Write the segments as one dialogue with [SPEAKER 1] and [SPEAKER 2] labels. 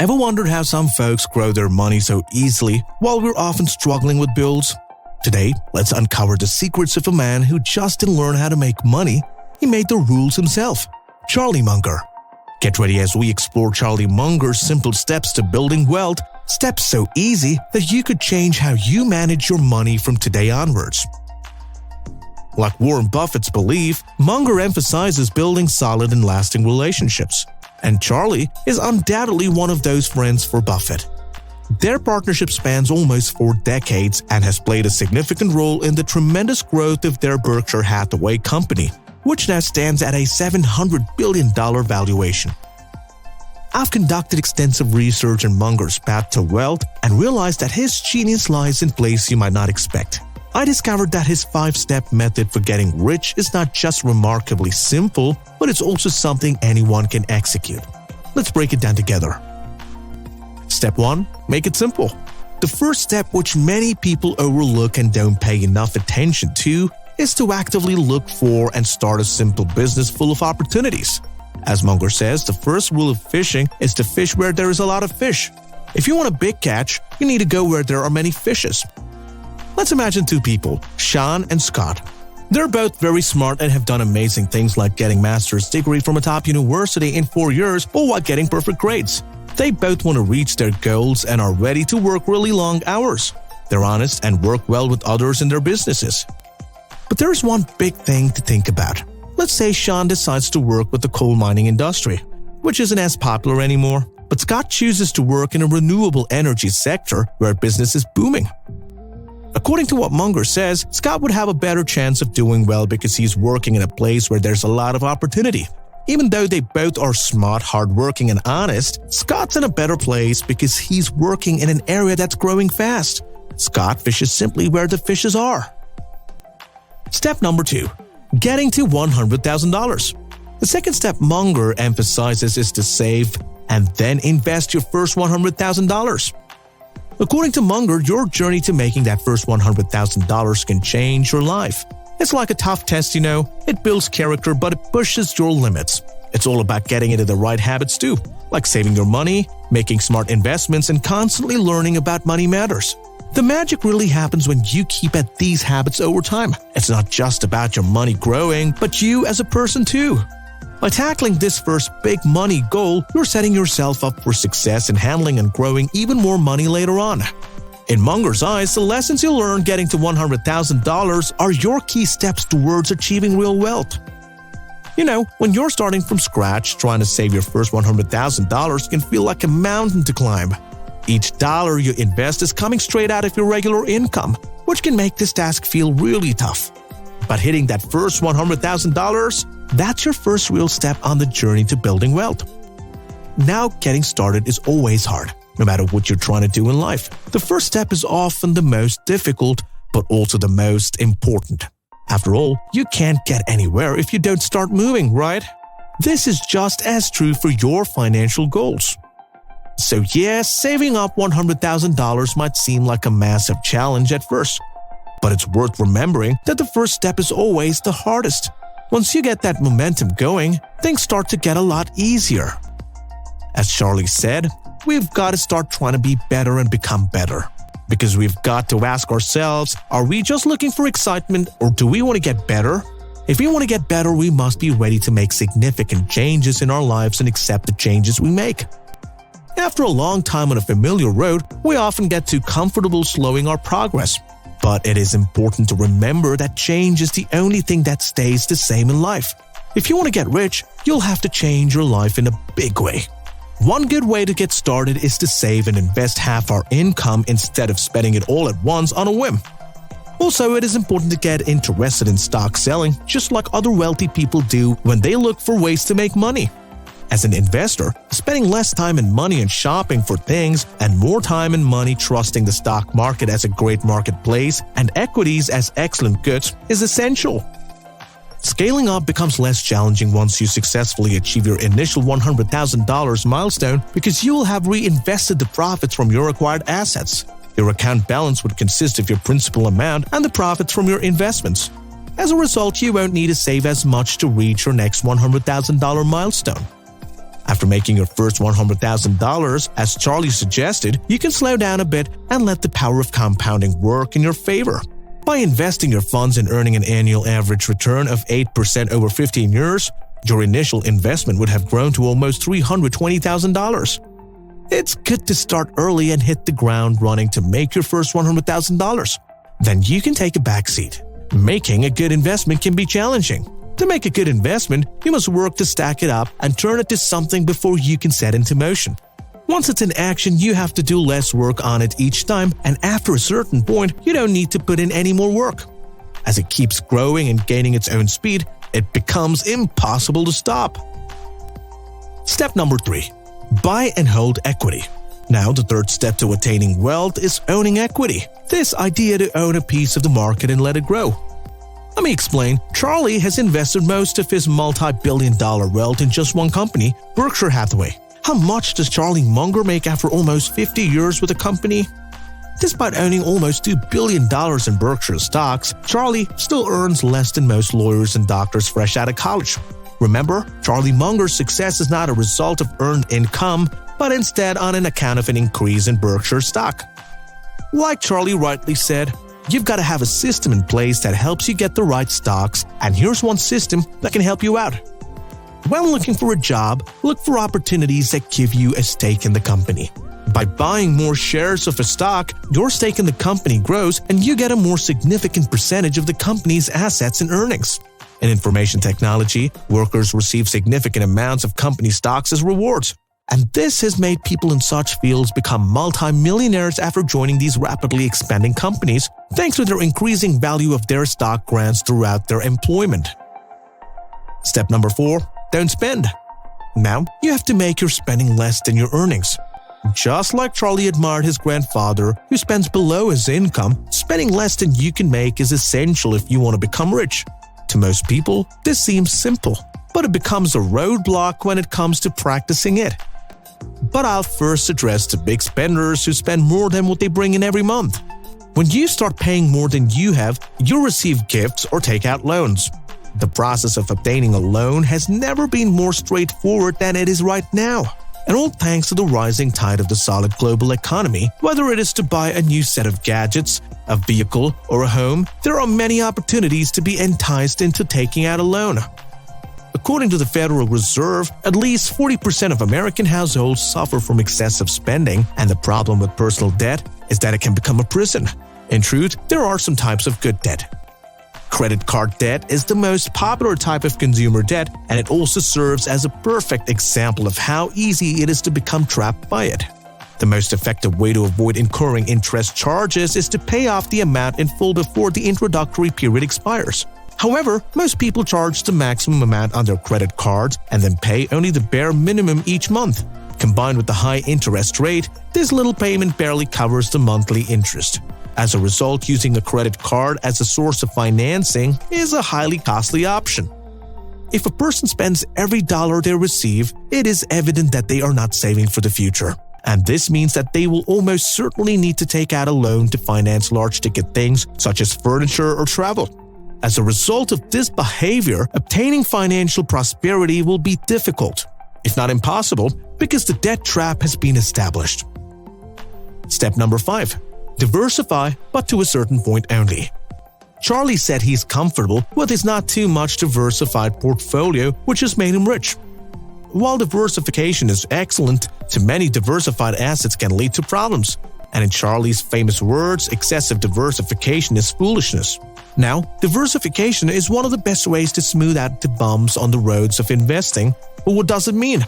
[SPEAKER 1] Ever wondered how some folks grow their money so easily while we're often struggling with bills? Today, let's uncover the secrets of a man who just didn't learn how to make money, he made the rules himself. Charlie Munger. Get ready as we explore Charlie Munger's simple steps to building wealth, steps so easy that you could change how you manage your money from today onwards. Like Warren Buffett's belief, Munger emphasizes building solid and lasting relationships. And Charlie is undoubtedly one of those friends for Buffett. Their partnership spans almost 4 decades and has played a significant role in the tremendous growth of their Berkshire Hathaway company, which now stands at a $700 billion valuation. I've conducted extensive research on Munger's path to wealth and realized that his genius lies in places you might not expect. I discovered that his 5-step method for getting rich is not just remarkably simple, but it's also something anyone can execute. Let's break it down together. Step 1. Make it simple. The first step, which many people overlook and don't pay enough attention to, is to actively look for and start a simple business full of opportunities. As Munger says, the first rule of fishing is to fish where there is a lot of fish. If you want a big catch, you need to go where there are many fishes. Let's imagine 2 people, Sean and Scott. They're both very smart and have done amazing things like getting a master's degree from a top university in 4 years or while getting perfect grades. They both want to reach their goals and are ready to work really long hours. They're honest and work well with others in their businesses. But there's one big thing to think about. Let's say Sean decides to work with the coal mining industry, which isn't as popular anymore, but Scott chooses to work in a renewable energy sector where business is booming. According to what Munger says, Scott would have a better chance of doing well because he's working in a place where there's a lot of opportunity. Even though they both are smart, hardworking, and honest, Scott's in a better place because he's working in an area that's growing fast. Scott fishes simply where the fishes are. Step number 2. Getting to $100,000. The second step Munger emphasizes is to save and then invest your first $100,000. According to Munger, your journey to making that first $100,000 can change your life. It's like a tough test, It builds character, but it pushes your limits. It's all about getting into the right habits too, like saving your money, making smart investments, and constantly learning about money matters. The magic really happens when you keep at these habits over time. It's not just about your money growing, but you as a person too. By tackling this first big money goal, you're setting yourself up for success in handling and growing even more money later on. In Munger's eyes, the lessons you learn getting to $100,000 are your key steps towards achieving real wealth. When you're starting from scratch, trying to save your first $100,000 can feel like a mountain to climb. Each dollar you invest is coming straight out of your regular income, which can make this task feel really tough. But hitting that first $100,000, that's your first real step on the journey to building wealth. Now, getting started is always hard, no matter what you're trying to do in life. The first step is often the most difficult, but also the most important. After all, you can't get anywhere if you don't start moving, right? This is just as true for your financial goals. So yes, saving up $100,000 might seem like a massive challenge at first, but it's worth remembering that the first step is always the hardest. Once you get that momentum going, things start to get a lot easier. As Charlie said, we've got to start trying to be better and become better. Because we've got to ask ourselves, are we just looking for excitement or do we want to get better? If we want to get better, we must be ready to make significant changes in our lives and accept the changes we make. After a long time on a familiar road, we often get too comfortable slowing our progress. But it is important to remember that change is the only thing that stays the same in life. If you want to get rich, you'll have to change your life in a big way. One good way to get started is to save and invest half our income instead of spending it all at once on a whim. Also, it is important to get interested in stock selling, just like other wealthy people do when they look for ways to make money. As an investor, spending less time and money in shopping for things and more time and money trusting the stock market as a great marketplace and equities as excellent goods is essential. Scaling up becomes less challenging once you successfully achieve your initial $100,000 milestone because you will have reinvested the profits from your acquired assets. Your account balance would consist of your principal amount and the profits from your investments. As a result, you won't need to save as much to reach your next $100,000 milestone. After making your first $100,000, as Charlie suggested, you can slow down a bit and let the power of compounding work in your favor. By investing your funds and earning an annual average return of 8% over 15 years, your initial investment would have grown to almost $320,000. It's good to start early and hit the ground running to make your first $100,000. Then you can take a backseat. Making a good investment can be challenging. To make a good investment, you must work to stack it up and turn it to something before you can set into motion. Once it's in action, you have to do less work on it each time, and after a certain point, you don't need to put in any more work. As it keeps growing and gaining its own speed, it becomes impossible to stop. Step number 3. Buy and hold equity. Now, the third step to attaining wealth is owning equity. This idea to own a piece of the market and let it grow. Let me explain. Charlie has invested most of his multi-billion-dollar wealth in just one company, Berkshire Hathaway. How much does Charlie Munger make after almost 50 years with the company? Despite owning almost $2 billion in Berkshire stocks, Charlie still earns less than most lawyers and doctors fresh out of college. Remember, Charlie Munger's success is not a result of earned income, but instead on an account of an increase in Berkshire stock. Like Charlie rightly said, you've got to have a system in place that helps you get the right stocks, and here's one system that can help you out. When looking for a job, look for opportunities that give you a stake in the company. By buying more shares of a stock, your stake in the company grows and you get a more significant percentage of the company's assets and earnings. In information technology, workers receive significant amounts of company stocks as rewards. And this has made people in such fields become multi-millionaires after joining these rapidly expanding companies, thanks to their increasing value of their stock grants throughout their employment. Step number 4. Don't spend. Now, you have to make your spending less than your earnings. Just like Charlie admired his grandfather, who spends below his income, spending less than you can make is essential if you want to become rich. To most people, this seems simple, but it becomes a roadblock when it comes to practicing it. But I'll first address the big spenders who spend more than what they bring in every month. When you start paying more than you have, you'll receive gifts or take out loans. The process of obtaining a loan has never been more straightforward than it is right now. And all thanks to the rising tide of the solid global economy, whether it is to buy a new set of gadgets, a vehicle, or a home, there are many opportunities to be enticed into taking out a loan. According to the Federal Reserve, at least 40% of American households suffer from excessive spending, and the problem with personal debt is that it can become a prison. In truth, there are some types of good debt. Credit card debt is the most popular type of consumer debt, and it also serves as a perfect example of how easy it is to become trapped by it. The most effective way to avoid incurring interest charges is to pay off the amount in full before the introductory period expires. However, most people charge the maximum amount on their credit cards and then pay only the bare minimum each month. Combined with the high interest rate, this little payment barely covers the monthly interest. As a result, using a credit card as a source of financing is a highly costly option. If a person spends every dollar they receive, it is evident that they are not saving for the future. And this means that they will almost certainly need to take out a loan to finance large-ticket things such as furniture or travel. As a result of this behavior, obtaining financial prosperity will be difficult, if not impossible, because the debt trap has been established. Step number 5. Diversify, but to a certain point only. Charlie said he's comfortable with his not too much diversified portfolio, which has made him rich. While diversification is excellent, too many diversified assets can lead to problems. And in Charlie's famous words, excessive diversification is foolishness. Now, diversification is one of the best ways to smooth out the bumps on the roads of investing, but what does it mean?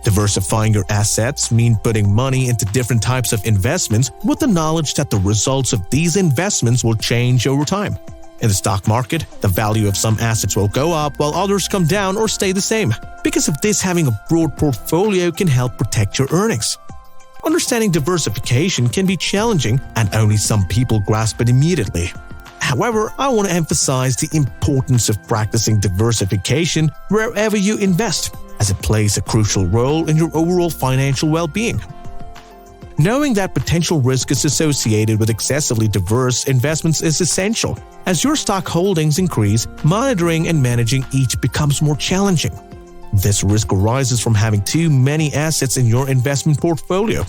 [SPEAKER 1] Diversifying your assets means putting money into different types of investments with the knowledge that the results of these investments will change over time. In the stock market, the value of some assets will go up while others come down or stay the same. Because of this, having a broad portfolio can help protect your earnings. Understanding diversification can be challenging, and only some people grasp it immediately. However, I want to emphasize the importance of practicing diversification wherever you invest, as it plays a crucial role in your overall financial well-being. Knowing that potential risk is associated with excessively diverse investments is essential. As your stock holdings increase, monitoring and managing each becomes more challenging. This risk arises from having too many assets in your investment portfolio.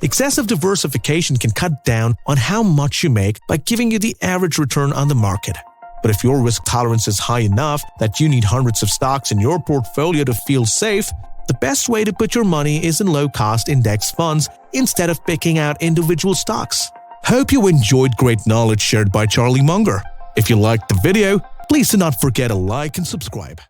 [SPEAKER 1] Excessive diversification can cut down on how much you make by giving you the average return on the market. But if your risk tolerance is high enough that you need hundreds of stocks in your portfolio to feel safe, the best way to put your money is in low-cost index funds instead of picking out individual stocks. Hope you enjoyed great knowledge shared by Charlie Munger. If you liked the video, please do not forget to like and subscribe.